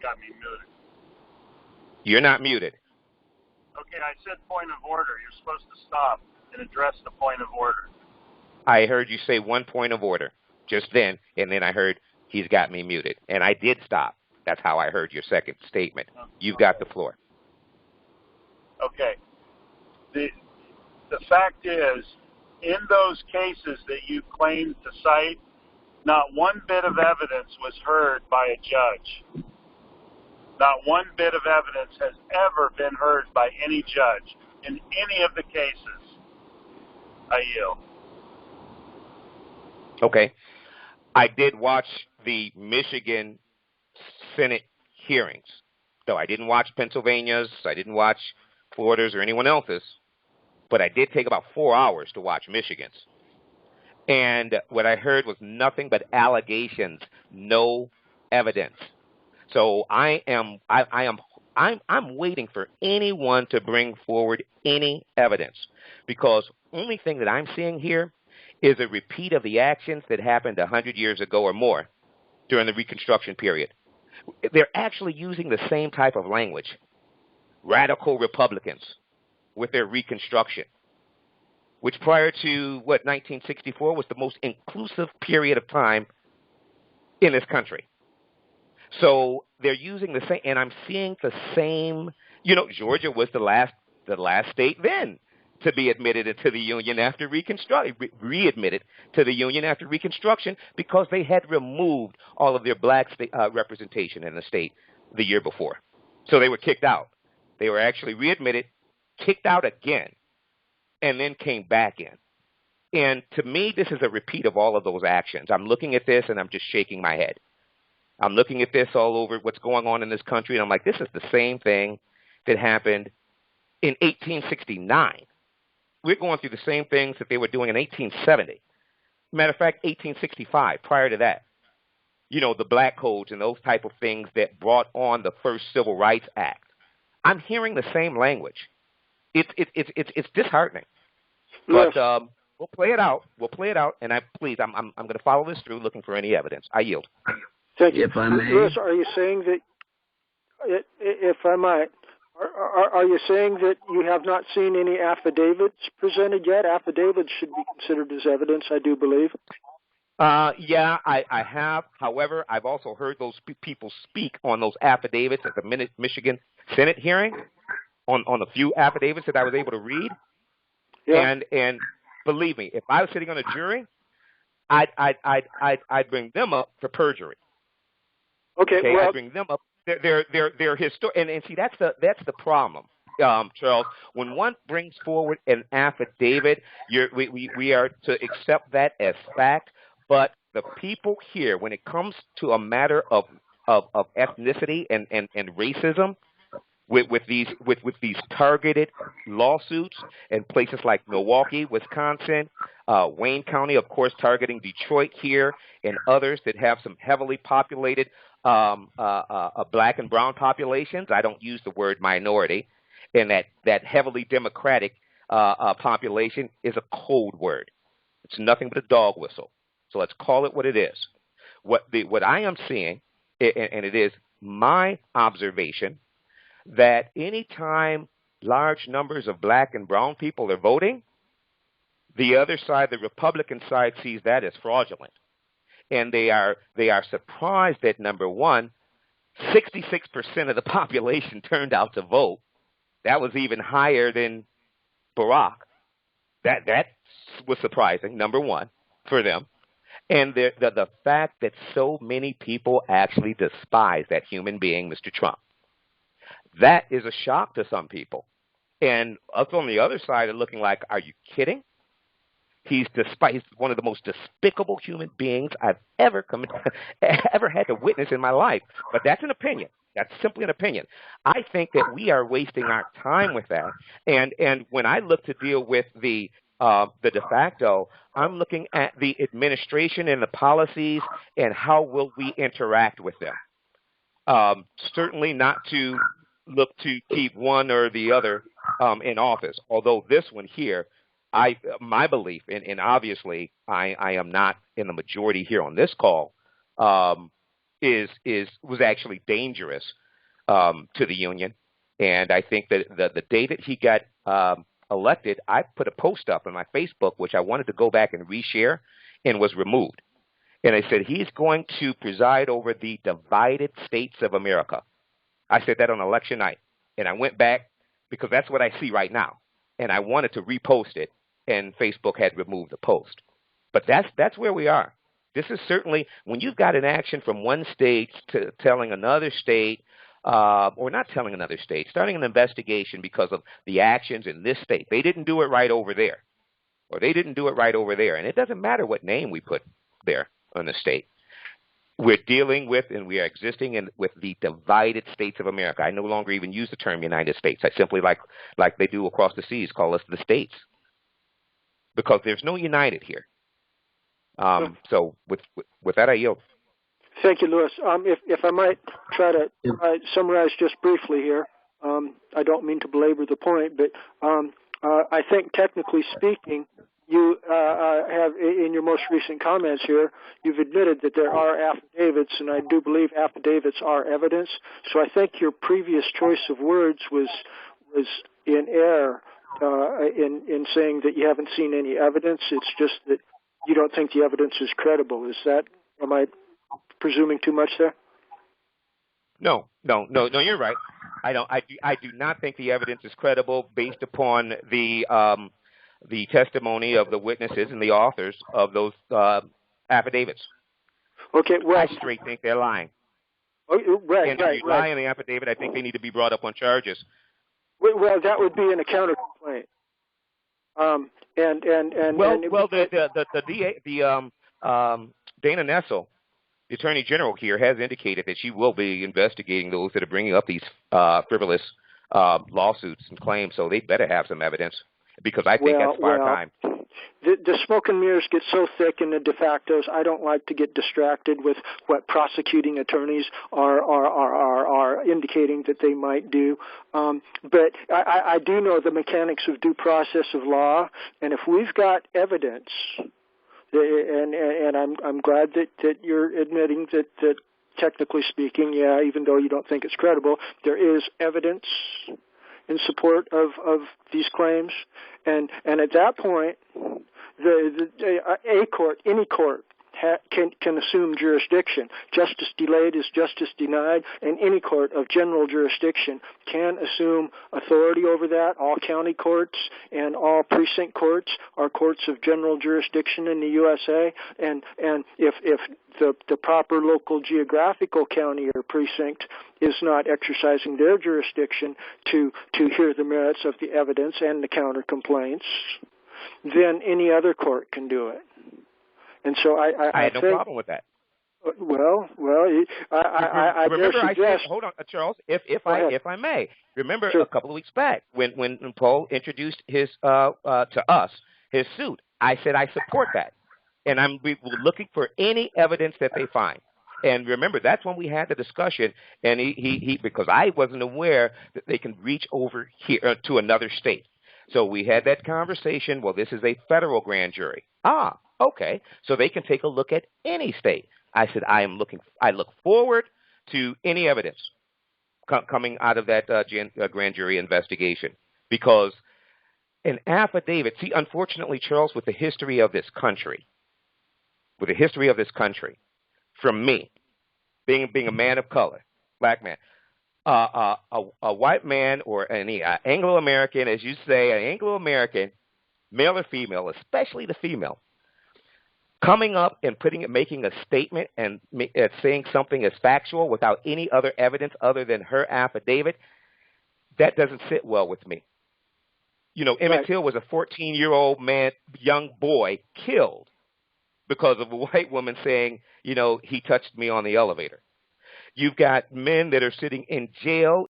got me muted. You're not muted. Okay, I said point of order. You're supposed to stop and address the point of order. I heard you say one point of order just then, and then I heard he's got me muted. And I did stop. That's how I heard your second statement. You've got the floor. Okay. The fact is, in those cases that you claim to cite, not one bit of evidence was heard by a judge. Not one bit of evidence has ever been heard by any judge in any of the cases. I yield. Okay. I did watch the Michigan Senate hearings, though I didn't watch Pennsylvania's, I didn't watch Florida's or anyone else's, but I did take about 4 hours to watch Michigan's. And what I heard was nothing but allegations, no evidence. So I'm waiting for anyone to bring forward any evidence, because only thing that I'm seeing here is a repeat of the actions that happened 100 years ago or more during the Reconstruction period. They're actually using the same type of language. Radical Republicans with their Reconstruction, which prior to, 1964 was the most inclusive period of time in this country. So they're using the same, and I'm seeing the same, Georgia was the last state then to be admitted into the Union after readmitted to the Union after Reconstruction, because they had removed all of their black state, representation in the state the year before. So they were kicked out. They were actually readmitted, kicked out again, and then came back in. And to me, this is a repeat of all of those actions. I'm looking at this, and I'm just shaking my head. I'm looking at this all over what's going on in this country, and I'm like, this is the same thing that happened in 1869. We're going through the same things that they were doing in 1870. Matter of fact, 1865, prior to that. The black codes and those type of things that brought on the first Civil Rights Act. I'm hearing the same language. It's disheartening. But we'll play it out. And I'm going to follow this through, looking for any evidence. I yield. Thank you. If I may. Lewis, are you saying that, if I might, are you saying that you have not seen any affidavits presented yet? Affidavits should be considered as evidence, I do believe. Yeah, I have. However, I've also heard those people speak on those affidavits at the Michigan Senate hearing, on a few affidavits that I was able to read. Yeah. And believe me, if I was sitting on a jury, I'd bring them up for perjury. Okay, well, I'd bring them up. They're historic, and see, that's the problem, Charles. When one brings forward an affidavit, we are to accept that as fact. But the people here, when it comes to a matter of ethnicity and racism, with these targeted lawsuits in places like Milwaukee, Wisconsin, Wayne County, of course, targeting Detroit here, and others that have some heavily populated black and brown populations. I don't use the word minority, and that heavily Democratic population is a code word. It's nothing but a dog whistle. So let's call it what it is. What I am seeing, and it is my observation, that anytime large numbers of black and brown people are voting, the other side, the Republican side, sees that as fraudulent. And they are surprised that, number one, 66% of the population turned out to vote. That was even higher than Barack. That was surprising, number one, for them. And the fact that so many people actually despise that human being, Mr. Trump. That is a shock to some people. And us on the other side are looking like, are you kidding? He's one of the most despicable human beings I've ever had to witness in my life. But that's an opinion. That's simply an opinion. I think that we are wasting our time with that. And when I look to deal with the de facto, I'm looking at the administration and the policies and how will we interact with them. Certainly not to look to keep one or the other in office, although this one here, my belief, and obviously I am not in the majority here on this call, was actually dangerous to the union. And I think that the day that he got elected, I put a post up on my Facebook, which I wanted to go back and reshare, and was removed. And I said, he's going to preside over the divided states of America. I said that on election night. And I went back because that's what I see right now. And I wanted to repost it, and Facebook had removed the post. But that's where we are. This is certainly, when you've got an action from one state to telling another state, or not telling another state, starting an investigation because of the actions in this state. They didn't do it right over there, or they didn't do it right over there. And it doesn't matter what name we put there on the state. We're dealing with, and we are existing with the divided states of America. I no longer even use the term United States. I simply, like they do across the seas, call us the states, because there's no united here. So with that, I yield. Thank you, Louis. If I might try to summarize just briefly here, I don't mean to belabor the point, but I think technically speaking, you have, in your most recent comments here, you've admitted that there are affidavits, and I do believe affidavits are evidence. So I think your previous choice of words was in error in saying that you haven't seen any evidence. It's just that you don't think the evidence is credible. Am I presuming too much there? No, you're right. I do not think the evidence is credible based upon the testimony of the witnesses and the authors of those affidavits. Okay, well, I straight think they're lying. Right, and if you lie in the affidavit, I think they need to be brought up on charges. Well, that would be in a counter complaint. The DA, Dana Nessel, the Attorney General here, has indicated that she will be investigating those that are bringing up these frivolous lawsuits and claims. So they better have some evidence, because I think that's far time. The smoke and mirrors get so thick in the de factos. I don't like to get distracted with what prosecuting attorneys are indicating that they might do. But I do know the mechanics of due process of law, and if we've got evidence, and I'm glad that you're admitting that technically speaking, yeah, even though you don't think it's credible, there is evidence in support of these claims, and at that point, a court, any court, can assume jurisdiction. Justice delayed is justice denied, and any court of general jurisdiction can assume authority over that. All county courts and all precinct courts are courts of general jurisdiction in the USA, and if the proper local geographical county or precinct is not exercising their jurisdiction to hear the merits of the evidence and the counter complaints, then any other court can do it. And so I had no problem with that. Well, I remember dare suggest. Hold on, Charles, if I may. Remember, sure. A couple of weeks back when Paul introduced his to us his suit, I said I support that, and we were looking for any evidence that they find. And remember, that's when we had the discussion, and he because I wasn't aware that they can reach over here to another state. So we had that conversation. Well, this is a federal grand jury. Okay. So they can take a look at any state. I said, I look forward to any evidence coming out of that grand jury investigation, because an affidavit, see, unfortunately, Charles, with the history of this country, from me, being a man of color, black man, a white man or any Anglo-American, as you say, an Anglo-American, male or female, especially the female, coming up and making a statement and saying something as factual without any other evidence other than her affidavit, that doesn't sit well with me. You know, Emmett Till was a 14-year-old young boy killed because of a white woman saying, he touched me on the elevator. You've got men that are sitting in jail